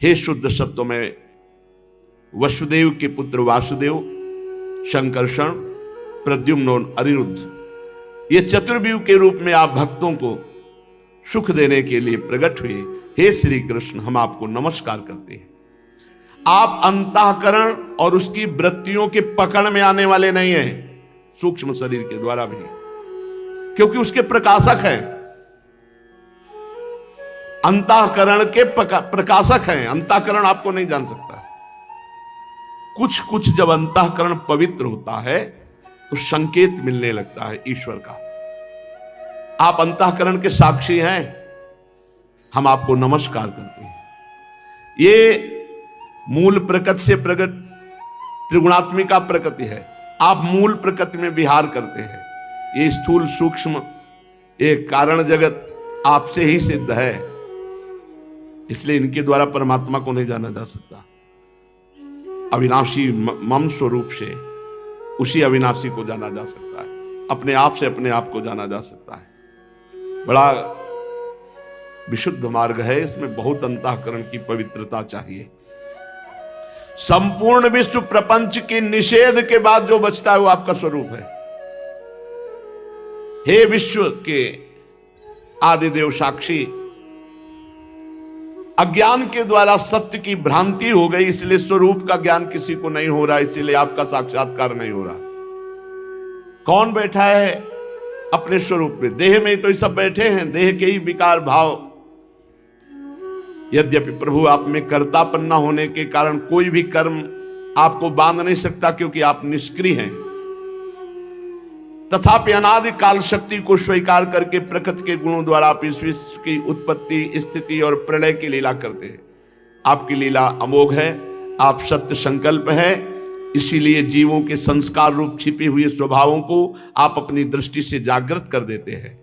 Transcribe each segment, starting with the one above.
हे शुद्ध सत्वमय वसुदेव के पुत्र वासुदेव, शंकर्षण, प्रद्युम्न और अनिरुद्ध, ये चतुर्व्यूह के रूप में आप भक्तों को सुख देने के लिए प्रकट हुए। हे श्री कृष्ण, हम आपको नमस्कार करते हैं। आप अंतःकरण और उसकी वृत्तियों के पकड़ में आने वाले नहीं हैं, सूक्ष्म शरीर के द्वारा भी, क्योंकि उसके प्रकाशक हैं। अंतःकरण के प्रकाशक हैं। अंतःकरण आपको नहीं जान सकता। कुछ कुछ जब अंतःकरण पवित्र होता है तो संकेत मिलने लगता है ईश्वर का। आप अंतःकरण के साक्षी हैं, हम आपको नमस्कार करते हैं। ये मूल प्रकृति से प्रकट त्रिगुणात्मिका प्रकृति है। आप मूल प्रकृति में विहार करते हैं। ये स्थूल सूक्ष्म ये कारण जगत आपसे ही सिद्ध है, इसलिए इनके द्वारा परमात्मा को नहीं जाना जा सकता। अविनाशी मम स्वरूप से उसी अविनाशी को जाना जा सकता है, अपने आप से अपने आप को जाना जा सकता है। बड़ा विशुद्ध मार्ग है, इसमें बहुत अंतःकरण की पवित्रता चाहिए। संपूर्ण विश्व प्रपंच के निषेध के बाद जो बचता है वो आपका स्वरूप है। हे विश्व के आदिदेव साक्षी, अज्ञान के द्वारा सत्य की भ्रांति हो गई, इसलिए स्वरूप का ज्ञान किसी को नहीं हो रहा, इसीलिए आपका साक्षात्कार नहीं हो रहा। कौन बैठा है अपने स्वरूप में? देह में तो ये सब बैठे हैं, देह के ही विकार भाव। यद्यपि प्रभु आप में कर्तापन न होने के कारण कोई भी कर्म आपको बांध नहीं सकता, क्योंकि आप निष्क्रिय हैं। तथापि अनादि काल शक्ति को स्वीकार करके प्रकृति के गुणों द्वारा आप इस विश्व की उत्पत्ति, स्थिति और प्रलय की लीला करते हैं। आपकी लीला अमोघ है, आप सत्य संकल्प है, इसीलिए जीवों के संस्कार रूप छिपे हुए स्वभावों को आप अपनी दृष्टि से जागृत कर देते हैं।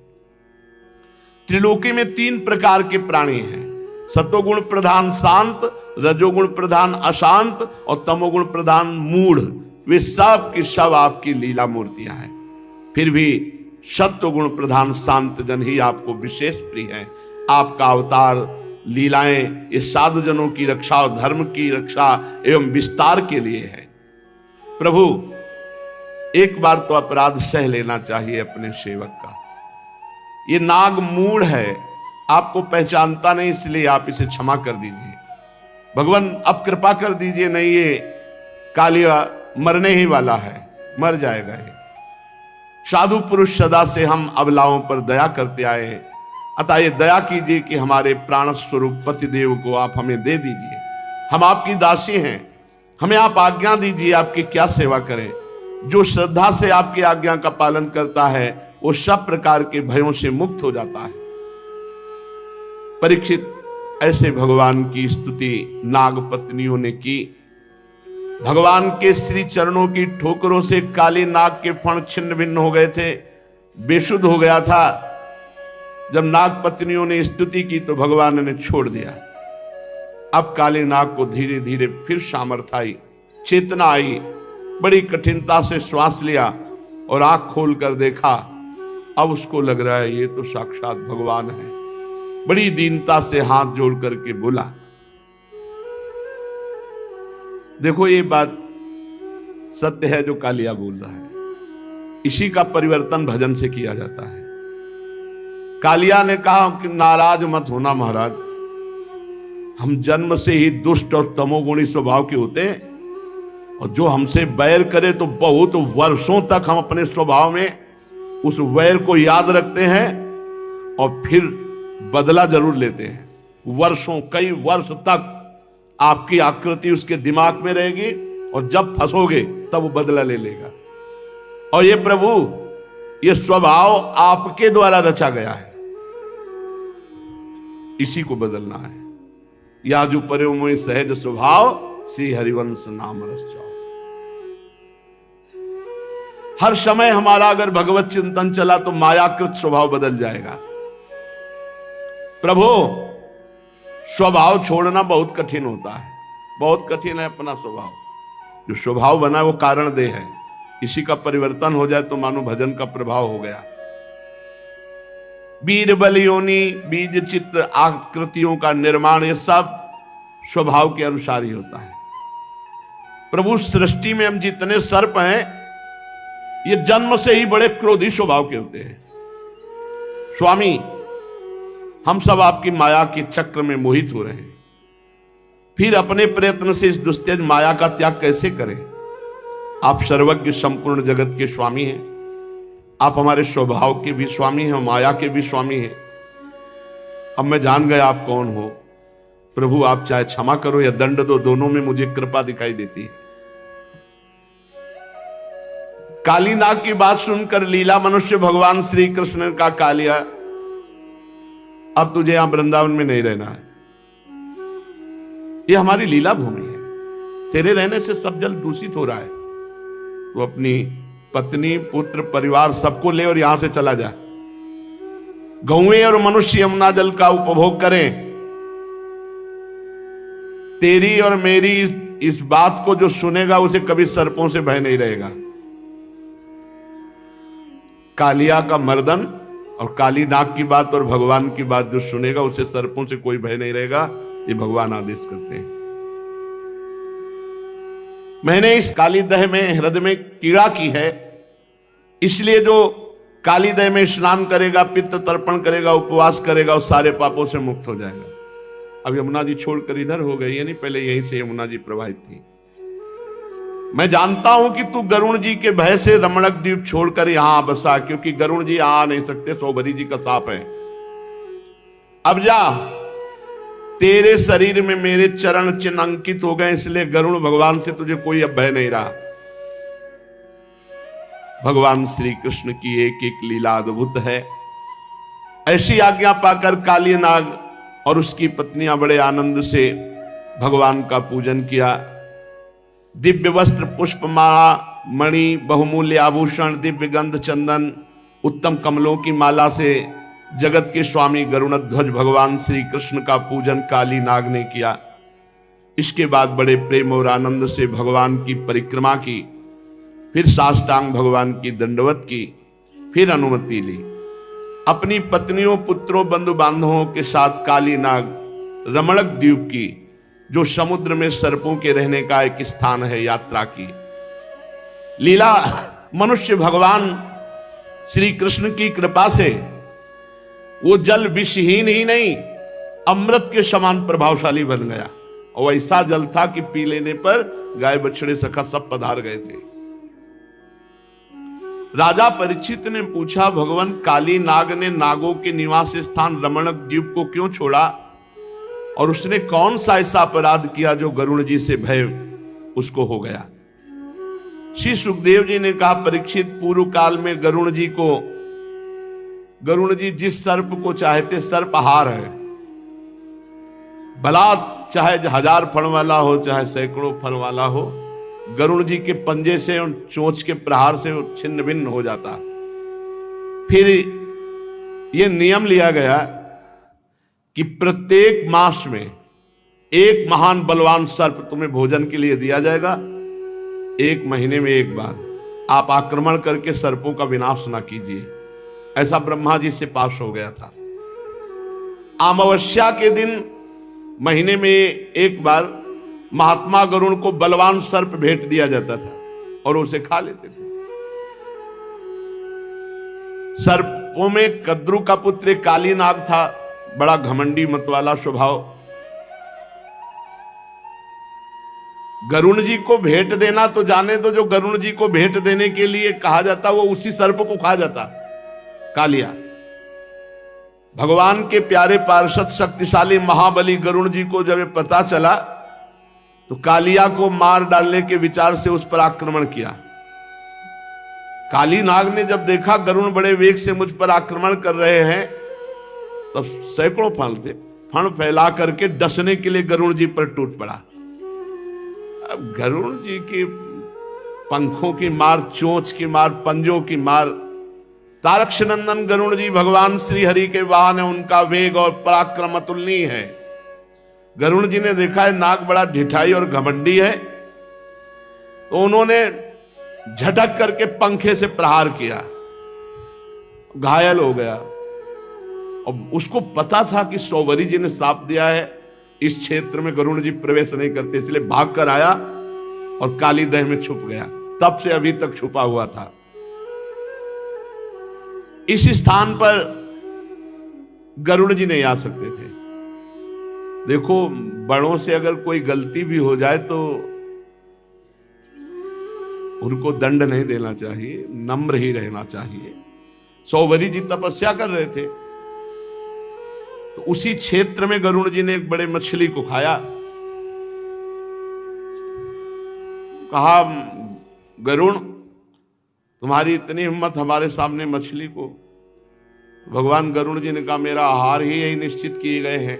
त्रिलोकी में 3 प्रकार के प्राणी हैं, सत्वगुण प्रधान शांत, रजोगुण प्रधान अशांत और तमोगुण प्रधान मूढ़। वे सब की सब आपकी लीला मूर्तियां हैं। फिर भी सत्वगुण प्रधान शांत जन ही आपको विशेष प्रिय है। आपका अवतार लीलाएं ये साधुजनों की रक्षा और धर्म की रक्षा एवं विस्तार के लिए है। प्रभु, एक बार तो अपराध सह लेना चाहिए अपने सेवक का। ये नाग मूढ़ है, आपको पहचानता नहीं, इसलिए आप इसे क्षमा कर दीजिए। भगवान अब कृपा कर दीजिए, नहीं ये कालिया मरने ही वाला है, मर जाएगा ये। साधु पुरुष सदा से हम अबलाओं पर दया करते आए, अतः ये दया कीजिए कि हमारे प्राण स्वरूप पतिदेव को आप हमें दे दीजिए। हम आपकी दासी हैं, हमें आप आज्ञा दीजिए, आपकी क्या सेवा करें। जो श्रद्धा से आपकी आज्ञा का पालन करता है वो सब प्रकार के भयों से मुक्त हो जाता है। परीक्षित, ऐसे भगवान की स्तुति नाग पत्नियों ने की। भगवान के श्री चरणों की ठोकरों से काली नाग के फण छिन्न भिन्न हो गए थे, बेसुध हो गया था। जब नाग पत्नियों ने स्तुति की तो भगवान ने छोड़ दिया। अब काली नाग को धीरे धीरे फिर सामर्थ्य आई, चेतना आई, बड़ी कठिनता से श्वास लिया और आंख खोल कर देखा। अब उसको लग रहा है ये तो साक्षात भगवान है। बड़ी दीनता से हाथ जोड़ करके बोला। देखो ये बात सत्य है जो कालिया बोल रहा है, इसी का परिवर्तन भजन से किया जाता है। कालिया ने कहा कि नाराज मत होना महाराज, हम जन्म से ही दुष्ट और तमोगुणी स्वभाव के होते हैं, और जो हमसे बैर करे तो बहुत वर्षों तक हम अपने स्वभाव में उस वैर को याद रखते हैं और फिर बदला जरूर लेते हैं। वर्षों, कई वर्ष तक आपकी आकृति उसके दिमाग में रहेगी और जब फंसोगे तब वो बदला ले लेगा। और ये प्रभु, ये स्वभाव आपके द्वारा रचा गया है, इसी को बदलना है। या जो पर्यो मोहि सहज स्वभाव, श्री हरिवंश नाम रस जाओ। हर समय हमारा अगर भगवत चिंतन चला तो मायाकृत स्वभाव बदल जाएगा। प्रभु, स्वभाव छोड़ना बहुत कठिन होता है, बहुत कठिन है अपना स्वभाव। जो स्वभाव बना वो कारण दे है, इसी का परिवर्तन हो जाए तो मानो भजन का प्रभाव हो गया। वीर बल योनि बीज चित्र आकृतियों का निर्माण, ये सब स्वभाव के अनुसार ही होता है। प्रभु सृष्टि में हम जितने सर्प हैं, ये जन्म से ही बड़े क्रोधी स्वभाव के होते हैं। स्वामी, हम सब आपकी माया के चक्र में मोहित हो रहे हैं, फिर अपने प्रयत्न से इस दुस्तेज माया का त्याग कैसे करें? आप सर्वज्ञ संपूर्ण जगत के स्वामी हैं, आप हमारे स्वभाव के भी स्वामी हैं, माया के भी स्वामी हैं। अब मैं जान गया आप कौन हो। प्रभु, आप चाहे क्षमा करो या दंड दो, दोनों में मुझे कृपा दिखाई देती है। काली नाग की बात सुनकर लीला मनुष्य भगवान श्री कृष्ण ने कहा, कालिया, अब तुझे यहां वृंदावन में नहीं रहना है, ये हमारी लीला भूमि है, तेरे रहने से सब जल दूषित हो रहा है। तो अपनी पत्नी, पुत्र, परिवार सबको ले और यहां से चला जा। गौएं और मनुष्य यमुना जल का उपभोग करें। तेरी और मेरी इस बात को जो सुनेगा उसे कभी सर्पों से भय नहीं रहेगा। कालिया का मर्दन और काली नाग की बात और भगवान की बात जो सुनेगा उसे सर्पों से कोई भय नहीं रहेगा, ये भगवान आदेश करते हैं। मैंने इस काली दह में हृदय में कीड़ा की है, इसलिए जो काली दह में स्नान करेगा, पित्त तर्पण करेगा, उपवास करेगा, उस सारे पापों से मुक्त हो जाएगा। अब यमुना जी छोड़कर इधर हो गई है, नहीं पहले यहीं से यमुना जी प्रवाहित थी। मैं जानता हूं कि तू गरुण जी के भय से रमणक द्वीप छोड़कर यहां बसा, क्योंकि गरुण जी आ नहीं सकते, सौभरी जी का साप है। अब जा, तेरे शरीर में मेरे चरण चिन्ह अंकित हो गए, इसलिए गरुण भगवान से तुझे कोई अब भय नहीं रहा। भगवान श्री कृष्ण की एक एक लीला अद्भुत है। ऐसी आज्ञा पाकर काली नाग और उसकी पत्नियां बड़े आनंद से भगवान का पूजन किया। दिव्य वस्त्र, पुष्पमाला, मणि, बहुमूल्य आभूषण, दिव्य गंध, चंदन, उत्तम कमलों की माला से जगत के स्वामी गरुणध्वज भगवान श्री कृष्ण का पूजन काली नाग ने किया। इसके बाद बड़े प्रेम और आनंद से भगवान की परिक्रमा की, फिर साष्टांग भगवान की दंडवत की, फिर अनुमति ली। अपनी पत्नियों, पुत्रों, बंधु बांधवों के साथ काली नाग रमणक द्वीप की, जो समुद्र में सर्पों के रहने का एक स्थान है, यात्रा की। लीला मनुष्य भगवान श्री कृष्ण की कृपा से वो जल विषहीन ही नहीं, अमृत के समान प्रभावशाली बन गया। और ऐसा जल था कि पी लेने पर गाय बछड़े सखा सब पधार गए थे। राजा परीक्षित ने पूछा, भगवान, काली नाग ने नागों के निवास स्थान रमणक द्वीप को क्यों छोड़ा, और उसने कौन सा ऐसा अपराध किया जो गरुण जी से भय उसको हो गया? श्री सुखदेव जी ने कहा, परीक्षित, पूर्व काल में गरुण जी जिस सर्प को चाहते, सर्पहार है। भला चाहे 1000 फण वाला हो, चाहे सैकड़ों फण वाला हो, गरुण जी के पंजे से और चोंच के प्रहार से वो छिन्न भिन्न हो जाता। फिर यह नियम लिया गया कि प्रत्येक मास में एक महान बलवान सर्प तुम्हें भोजन के लिए दिया जाएगा। 1 महीने में एक बार आप आक्रमण करके सर्पों का विनाश ना कीजिए। ऐसा ब्रह्मा जी से पास हो गया था। अमावस्या के दिन महीने में एक बार महात्मा गरुण को बलवान सर्प भेंट दिया जाता था और उसे खा लेते थे। सर्पों में कद्रु का पुत्र काली नाग था, बड़ा घमंडी मतवाला स्वभाव। गरुण जी को भेंट देना तो जाने दो, जो गरुण जी को भेंट देने के लिए कहा जाता वो उसी सर्प को खा जाता, कालिया। भगवान के प्यारे पार्षद शक्तिशाली महाबली गरुण जी को जब पता चला तो कालिया को मार डालने के विचार से उस पर आक्रमण किया। काली नाग ने जब देखा गरुण बड़े वेग से मुझ पर आक्रमण कर रहे हैं, तब सैकड़ों फण फैला करके डसने के लिए गरुण जी पर टूट पड़ा। अब गरुण जी के पंखों की मार, चोंच की मार, पंजों की मार, तारक्ष नंदन गरुण जी भगवान श्री हरि के वाहन है, उनका वेग और पराक्रम अतुलनीय है। गरुण जी ने देखा है नाग बड़ा ढिठाई और घमंडी है, तो उन्होंने झटक करके पंखे से प्रहार किया, घायल हो गया। और उसको पता था कि सौभरी जी ने साप दिया है, इस क्षेत्र में गरुड़ जी प्रवेश नहीं करते, इसलिए भाग कर आया और काली दह में छुप गया। तब से अभी तक छुपा हुआ था। इस स्थान पर गरुड़ जी नहीं आ सकते थे। देखो, बड़ों से अगर कोई गलती भी हो जाए तो उनको दंड नहीं देना चाहिए, नम्र ही रहना चाहिए। सौवरी जी तपस्या कर रहे थे, तो उसी क्षेत्र में गरुड़ जी ने एक बड़े मछली को खाया। कहा, गरुड़ तुम्हारी इतनी हिम्मत हमारे सामने मछली को। भगवान गरुड़ जी ने कहा, मेरा आहार ही यही निश्चित किए गए हैं,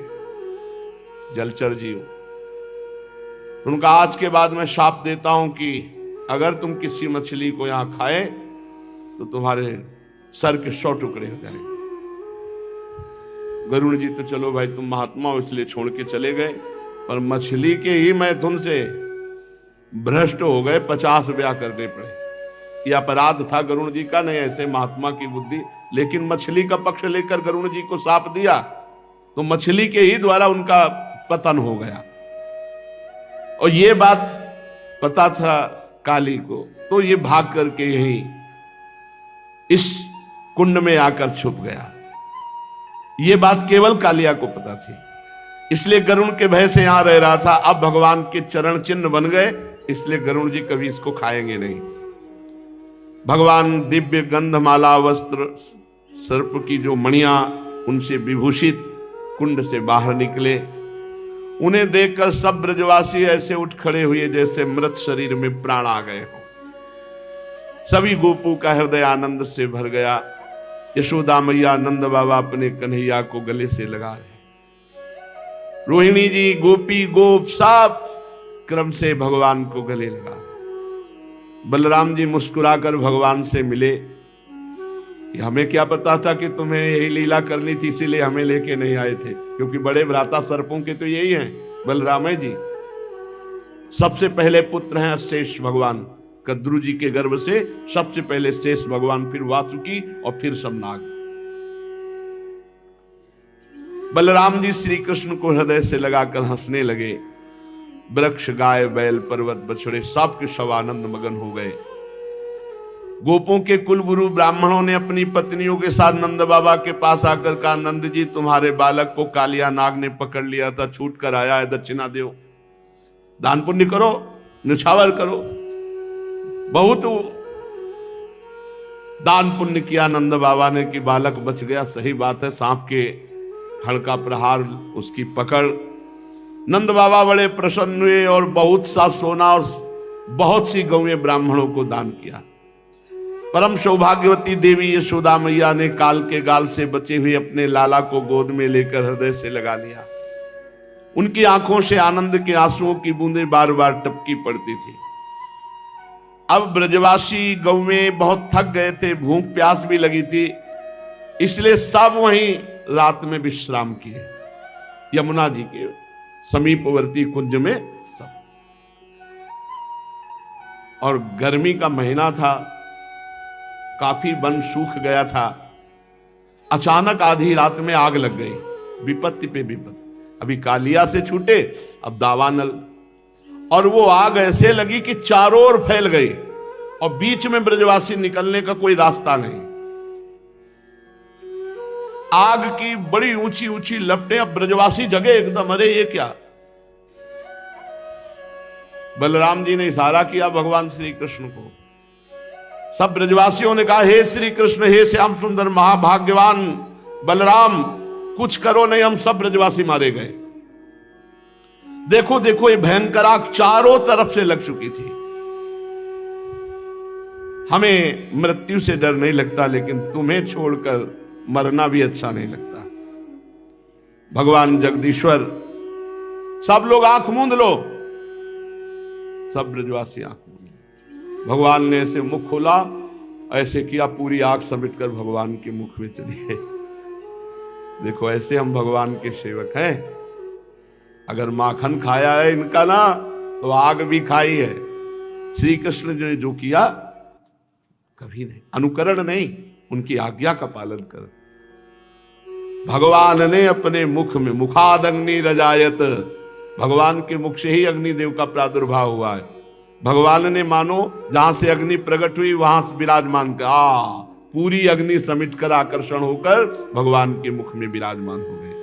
जलचर जीव। उनका आज के बाद मैं शाप देता हूं कि अगर तुम किसी मछली को यहां खाए तो तुम्हारे सर के 100 टुकड़े हो जाएंगे। गरुड़ जी तो चलो भाई तुम महात्मा हो इसलिए छोड़ के चले गए, पर मछली के ही मैथुन से भ्रष्ट हो गए, 50 ब्याह करने पड़े। यह अपराध था गरुड़ जी का, नहीं ऐसे महात्मा की बुद्धि। लेकिन मछली का पक्ष लेकर गरुड़ जी को शाप दिया तो मछली के ही द्वारा उनका पतन हो गया। और ये बात पता था काली को, तो ये भाग करके यही इस कुंड में आकर छुप गया। ये बात केवल कालिया को पता थी, इसलिए गरुड़ के भय से यहां रह रहा था। अब भगवान के चरण चिन्ह बन गए, इसलिए गरुड़ जी कभी इसको खाएंगे नहीं। भगवान दिव्य गंधमाला वस्त्र सर्प की जो मणियां उनसे विभूषित कुंड से बाहर निकले। उन्हें देखकर सब ब्रजवासी ऐसे उठ खड़े हुए जैसे मृत शरीर में प्राण आ गए हो। सभी गोपू का हृदय आनंद से भर गया। यशोदा मैया, नंद बाबा अपने कन्हैया को गले से लगा रहे। रोहिणी जी, गोपी, गोप सब क्रम से भगवान को गले लगा। बलराम जी मुस्कुराकर भगवान से मिले कि हमें क्या पता था कि तुम्हें यही लीला करनी थी, इसीलिए हमें लेके नहीं आए थे, क्योंकि बड़े भ्राता सर्पों के तो यही हैं बलराम जी। सबसे पहले पुत्र हैं शेष भगवान। कद्रु जी के गर्भ से सबसे पहले शेष भगवान, फिर वासुकी और फिर सबनाग। बलराम जी श्री कृष्ण को हृदय से लगाकर हंसने लगे। वृक्ष, गाय, बैल, पर्वत, बछड़े सबके सब आनंद मगन हो गए। गोपों के कुल गुरु ब्राह्मणों ने अपनी पत्नियों के साथ नंद बाबा के पास आकर कहा, नंद जी तुम्हारे बालक को कालिया नाग ने पकड़ लिया था, छूट कर आया है, दक्षिणा दो, दान पुण्य करो, निछावर करो। बहुत दान पुण्य किया नंद बाबा ने कि बालक बच गया। सही बात है, सांप के हड़ का प्रहार, उसकी पकड़। नंद बाबा बड़े प्रसन्न हुए और बहुत सा सोना और बहुत सी गौएं ब्राह्मणों को दान किया। परम सौभाग्यवती देवी यशोदा मैया ने काल के गाल से बचे हुए अपने लाला को गोद में लेकर हृदय से लगा लिया। उनकी आंखों से आनंद के आंसुओं की बूंदें बार बार टपकी पड़ती थी। अब ब्रजवासी गौएं बहुत थक गए थे, भूख प्यास भी लगी थी, इसलिए सब वहीं रात में विश्राम किए यमुना जी के समीपवर्ती कुंज में सब। और गर्मी का महीना था, काफी वन सूख गया था। अचानक आधी रात में आग लग गई, विपत्ति पे विपत्ति। अभी कालिया से छूटे, अब दावानल, और वो आग ऐसे लगी कि चारों ओर फैल गई और बीच में ब्रजवासी निकलने का कोई रास्ता नहीं। आग की बड़ी ऊंची ऊंची लपटें, अब ब्रजवासी जगे एकदम, अरे ये क्या। बलराम जी ने इशारा किया भगवान श्री कृष्ण को। सब ब्रजवासियों ने कहा, हे श्री कृष्ण, हे श्याम सुंदर महाभाग्यवान बलराम, कुछ करो नहीं, हम सब ब्रजवासी मारे गए। देखो देखो, ये भयंकर आग चारों तरफ से लग चुकी थी। हमें मृत्यु से डर नहीं लगता, लेकिन तुम्हें छोड़कर मरना भी अच्छा नहीं लगता। भगवान जगदीश्वर, सब लोग आंख मूंद लो। सब ब्रजवासी आंख मूंद लो। भगवान ने ऐसे मुख खोला, ऐसे किया, पूरी आग समेटकर भगवान के मुख में चली गई। देखो, ऐसे हम भगवान के सेवक हैं। अगर माखन खाया है इनका ना, तो आग भी खाई है। श्री कृष्ण ने जो किया कभी नहीं, अनुकरण नहीं, उनकी आज्ञा का पालन कर। भगवान ने अपने मुख में मुखाद अग्नि रजायत, भगवान के मुख से ही अग्निदेव का प्रादुर्भाव हुआ है। भगवान ने मानो जहां से अग्नि प्रकट हुई वहां से विराजमान कर पूरी अग्नि समिट कर आकर्षण होकर भगवान के मुख में विराजमान हो गए।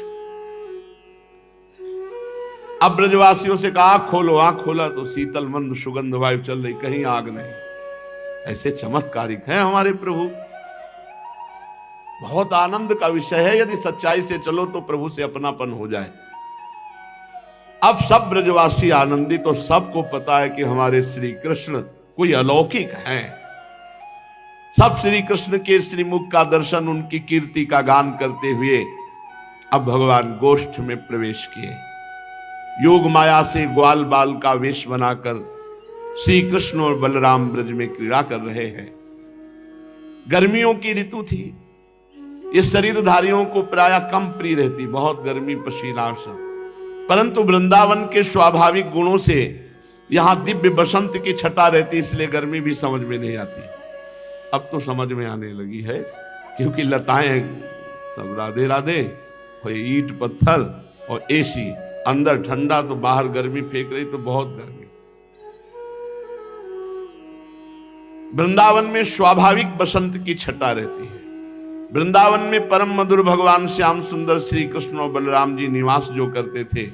अब ब्रजवासियों से कहा आंख खोलो, आंख खोला तो शीतल मंद सुगंध वायु चल रही, कहीं आग नहीं। ऐसे चमत्कारिक हैं हमारे प्रभु, बहुत आनंद का विषय है। यदि सच्चाई से चलो तो प्रभु से अपनापन हो जाए। अब सब ब्रजवासी आनंदित, तो सबको पता है कि हमारे श्री कृष्ण कोई अलौकिक हैं। सब श्री कृष्ण के श्रीमुख का दर्शन, उनकी कीर्ति का गान करते हुए अब भगवान गोष्ठ में प्रवेश किए। योग माया से ग्वाल बाल का वेश बनाकर श्री कृष्ण और बलराम ब्रज में क्रीड़ा कर रहे हैं। गर्मियों की ऋतु थी, ये शरीरधारियों को प्रायः कम प्रिय रहती, बहुत गर्मी पसीना सब, परंतु वृंदावन के स्वाभाविक गुणों से यहां दिव्य बसंत की छटा रहती, इसलिए गर्मी भी समझ में नहीं आती। अब तो समझ में आने लगी है, क्योंकि लताएं सब राधे राधे, ईंट पत्थर और एसी, अंदर ठंडा तो बाहर गर्मी फेंक रही, तो बहुत गर्मी। वृंदावन में स्वाभाविक बसंत की छटा रहती है। वृंदावन में परम मधुर भगवान श्याम सुंदर श्री कृष्ण और बलराम जी निवास जो करते थे,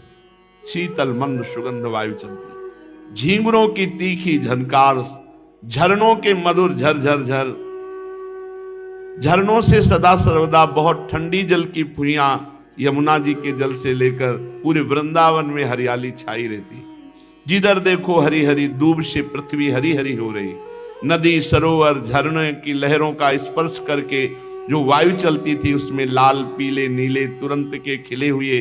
शीतल मंद सुगंध वायु चलती, झींगुरों की तीखी झनकार, झरनों के मधुर झर झर, झरनों से सदा सर्वदा बहुत ठंडी जल की फुइयां यमुना जी के जल से लेकर पूरे वृंदावन में हरियाली छाई रहती। जिधर देखो हरी हरी दूब से पृथ्वी हरी हरी हो रही। नदी सरोवर झरने की लहरों का स्पर्श करके जो वायु चलती थी, उसमें लाल पीले नीले तुरंत के खिले हुए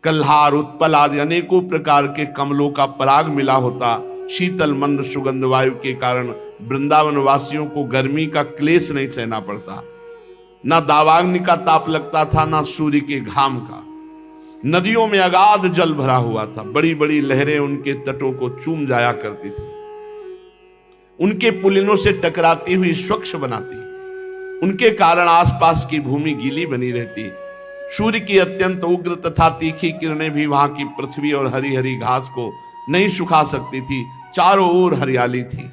कल्हार उत्पल आदि अनेकों प्रकार के कमलों का पराग मिला होता। शीतल मंद सुगंध वायु के कारण वृंदावन वासियों को गर्मी का क्लेश नहीं सहना पड़ता, ना दावाग्नि का ताप लगता था, ना सूर्य के घाम का। नदियों में अगाध जल भरा हुआ था, बड़ी बड़ी लहरें उनके तटों को चूम जाया करती थी, उनके पुलिनों से टकराती हुई स्वच्छ बनाती, उनके कारण आसपास की भूमि गीली बनी रहती। सूर्य की अत्यंत उग्र तथा तीखी किरणें भी वहां की पृथ्वी और हरी हरी घास को नहीं सुखा सकती थी। चारों ओर हरियाली थी।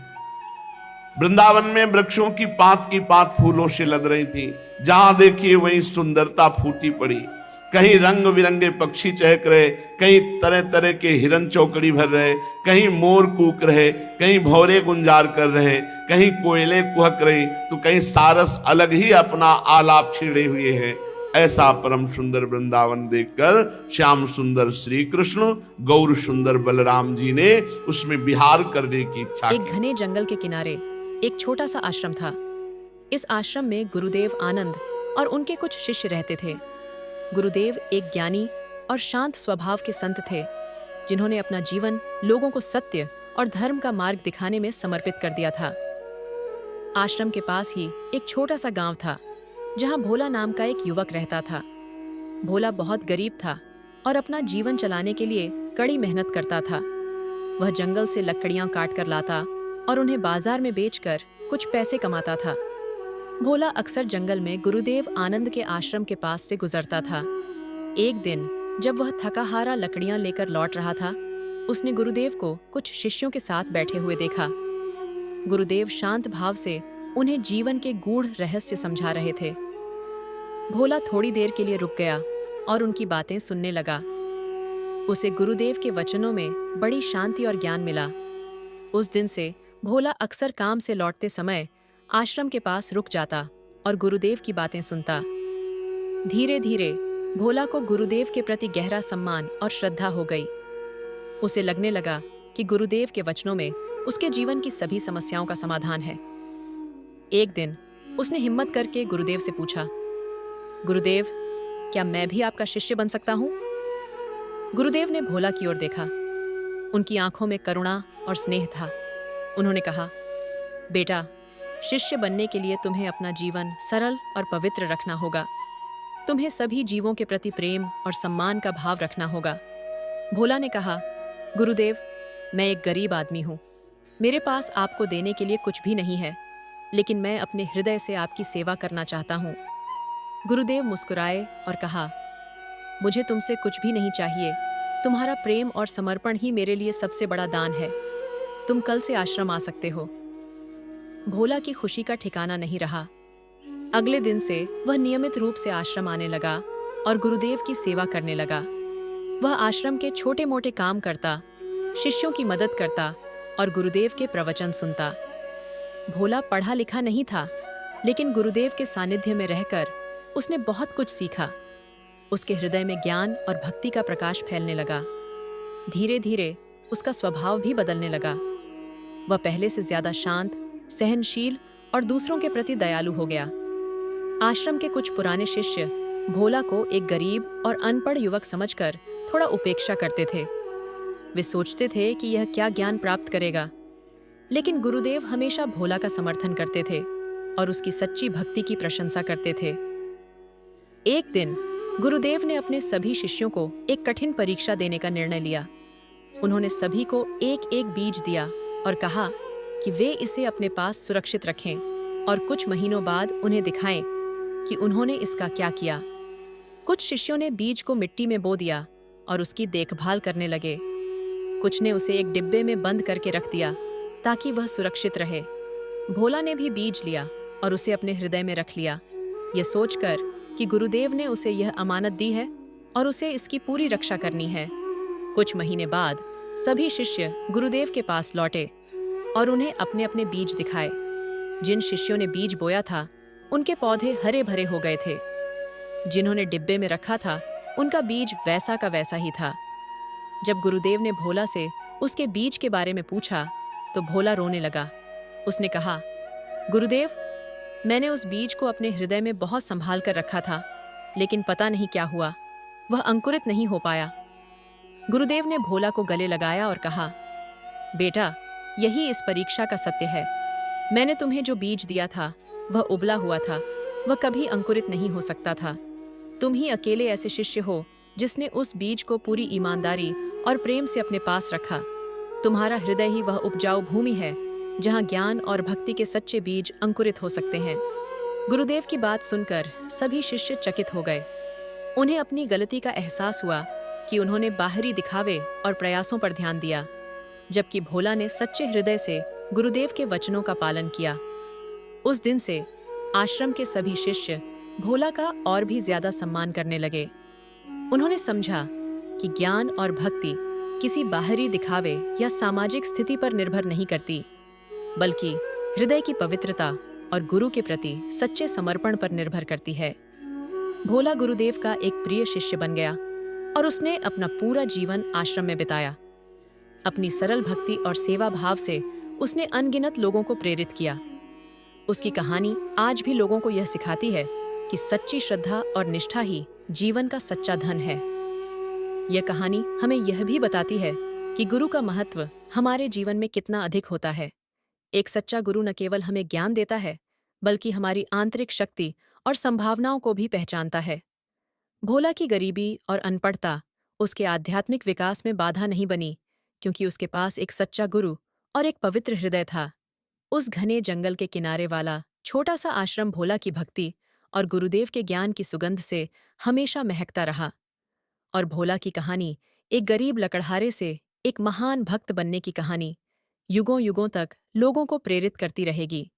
वृंदावन में वृक्षों की पात फूलों से लद रही थी। जहां देखिए वहीं सुंदरता फूटी पड़ी। कहीं रंग बिरंगे पक्षी चहक रहे, कहीं तरह तरह के हिरन चौकड़ी भर रहे, कहीं मोर कूक रहे, कहीं भौरे गुंजार कर रहे, कहीं कोयले कुहक रही, तो कहीं सारस अलग ही अपना आलाप छेड़े हुए हैं। ऐसा परम सुंदर वृंदावन देखकर श्याम सुंदर श्री कृष्ण, गौर सुंदर बलराम जी ने उसमें विहार करने की इच्छा की। एक घने जंगल के किनारे एक छोटा सा आश्रम था। इस आश्रम में गुरुदेव आनंद और उनके कुछ शिष्य रहते थे। गुरुदेव एक ज्ञानी और शांत स्वभाव के संत थे, जिन्होंने अपना जीवन लोगों को सत्य और धर्म का मार्ग दिखाने में समर्पित कर दिया था। आश्रम के पास ही एक छोटा सा गांव था, जहां भोला नाम का एक युवक रहता था। भोला बहुत गरीब था और अपना जीवन चलाने के लिए कड़ी मेहनत करता था। वह जंगल से लकड़ियां काट कर लाता और उन्हें बाजार में बेचकर कुछ पैसे कमाता था। भोला अक्सर जंगल में गुरुदेव आनंद के आश्रम के पास से गुजरता था। एक दिन जब वह थकाहारा लकड़ियां लेकर लौट रहा था, उसने गुरुदेव को कुछ शिष्यों के साथ बैठे हुए देखा। गुरुदेव शांत भाव से उन्हें जीवन के गूढ़ रहस्य समझा रहे थे। भोला थोड़ी देर के लिए रुक गया और उनकी बातें सुनने लगा। उसे गुरुदेव के वचनों में बड़ी शांति और ज्ञान मिला। उस दिन से भोला अक्सर काम से लौटते समय आश्रम के पास रुक जाता और गुरुदेव की बातें सुनता। धीरे धीरे भोला को गुरुदेव के प्रति गहरा सम्मान और श्रद्धा हो गई। उसे लगने लगा कि गुरुदेव के वचनों में उसके जीवन की सभी समस्याओं का समाधान है। एक दिन उसने हिम्मत करके गुरुदेव से पूछा, गुरुदेव, क्या मैं भी आपका शिष्य बन सकता हूँ? गुरुदेव ने भोला की ओर देखा। उनकी आंखों में करुणा और स्नेह था। उन्होंने कहा, बेटा, शिष्य बनने के लिए तुम्हें अपना जीवन सरल और पवित्र रखना होगा। तुम्हें सभी जीवों के प्रति प्रेम और सम्मान का भाव रखना होगा। भोला ने कहा, गुरुदेव, मैं एक गरीब आदमी हूँ। मेरे पास आपको देने के लिए कुछ भी नहीं है, लेकिन मैं अपने हृदय से आपकी सेवा करना चाहता हूँ। गुरुदेव मुस्कुराए और कहा, मुझे तुमसे कुछ भी नहीं चाहिए। तुम्हारा प्रेम और समर्पण ही मेरे लिए सबसे बड़ा दान है। तुम कल से आश्रम आ सकते हो। भोला की खुशी का ठिकाना नहीं रहा। अगले दिन से वह नियमित रूप से आश्रम आने लगा और गुरुदेव की सेवा करने लगा। वह आश्रम के छोटे मोटे काम करता, शिष्यों की मदद करता और गुरुदेव के प्रवचन सुनता। भोला पढ़ा लिखा नहीं था, लेकिन गुरुदेव के सानिध्य में रहकर उसने बहुत कुछ सीखा। उसके हृदय में ज्ञान और भक्ति का प्रकाश फैलने लगा। धीरे धीरे उसका स्वभाव भी बदलने लगा। वह पहले से ज्यादा शांत, सहनशील और दूसरों के प्रति दयालु हो गया। आश्रम के कुछ पुराने शिष्य भोला को एक गरीब और अनपढ़ युवक समझकर थोड़ा उपेक्षा करते थे। वे सोचते थे कि यह क्या ज्ञान प्राप्त करेगा, लेकिन गुरुदेव हमेशा भोला का समर्थन करते थे और उसकी सच्ची भक्ति की प्रशंसा करते थे। एक दिन गुरुदेव ने अपने सभी शिष्यों को एक कठिन परीक्षा देने का निर्णय लिया। उन्होंने सभी को एक एक बीज दिया और कहा कि वे इसे अपने पास सुरक्षित रखें और कुछ महीनों बाद उन्हें दिखाएं कि उन्होंने इसका क्या किया। कुछ शिष्यों ने बीज को मिट्टी में बो दिया और उसकी देखभाल करने लगे। कुछ ने उसे एक डिब्बे में बंद करके रख दिया ताकि वह सुरक्षित रहे। भोला ने भी बीज लिया और उसे अपने हृदय में रख लिया, यह सोचकर कि गुरुदेव ने उसे यह अमानत दी है और उसे इसकी पूरी रक्षा करनी है। कुछ महीने बाद सभी शिष्य गुरुदेव के पास लौटे और उन्हें अपने अपने बीज दिखाए। जिन शिष्यों ने बीज बोया था, उनके पौधे हरे भरे हो गए थे। जिन्होंने डिब्बे में रखा था, उनका बीज वैसा का वैसा ही था। जब गुरुदेव ने भोला से उसके बीज के बारे में पूछा, तो भोला रोने लगा। उसने कहा, गुरुदेव, मैंने उस बीज को अपने हृदय में बहुत संभाल कर रखा था, लेकिन पता नहीं क्या हुआ, वह अंकुरित नहीं हो पाया। गुरुदेव ने भोला को गले लगाया और कहा, बेटा, यही इस परीक्षा का सत्य है। मैंने तुम्हें जो बीज दिया था, वह उबला हुआ था, वह कभी अंकुरित नहीं हो सकता था। तुम ही अकेले ऐसे शिष्य हो जिसने उस बीज को पूरी ईमानदारी और प्रेम से अपने पास रखा। तुम्हारा हृदय ही वह उपजाऊ भूमि है जहाँ ज्ञान और भक्ति के सच्चे बीज अंकुरित हो सकते हैं। गुरुदेव की बात सुनकर सभी शिष्य चकित हो गए। उन्हें अपनी गलती का एहसास हुआ कि उन्होंने बाहरी दिखावे और प्रयासों पर ध्यान दिया, जबकि भोला ने सच्चे हृदय से गुरुदेव के वचनों का पालन किया। उस दिन से आश्रम के सभी शिष्य भोला का और भी ज्यादा सम्मान करने लगे। उन्होंने समझा कि ज्ञान और भक्ति किसी बाहरी दिखावे या सामाजिक स्थिति पर निर्भर नहीं करती, बल्कि हृदय की पवित्रता और गुरु के प्रति सच्चे समर्पण पर निर्भर करती है। भोला गुरुदेव का एक प्रिय शिष्य बन गया और उसने अपना पूरा जीवन आश्रम में बिताया। अपनी सरल भक्ति और सेवा भाव से उसने अनगिनत लोगों को प्रेरित किया। उसकी कहानी आज भी लोगों को यह सिखाती है कि सच्ची श्रद्धा और निष्ठा ही जीवन का सच्चा धन है। यह कहानी हमें यह भी बताती है कि गुरु का महत्व हमारे जीवन में कितना अधिक होता है। एक सच्चा गुरु न केवल हमें ज्ञान देता है, बल्कि हमारी आंतरिक शक्ति और संभावनाओं को भी पहचानता है। भोला की गरीबी और अनपढ़ता उसके आध्यात्मिक विकास में बाधा नहीं बनी, क्योंकि उसके पास एक सच्चा गुरु और एक पवित्र हृदय था। उस घने जंगल के किनारे वाला छोटा सा आश्रम भोला की भक्ति और गुरुदेव के ज्ञान की सुगंध से हमेशा महकता रहा। और भोला की कहानी एक गरीब लकड़हारे से एक महान भक्त बनने की कहानी युगों युगों तक लोगों को प्रेरित करती रहेगी।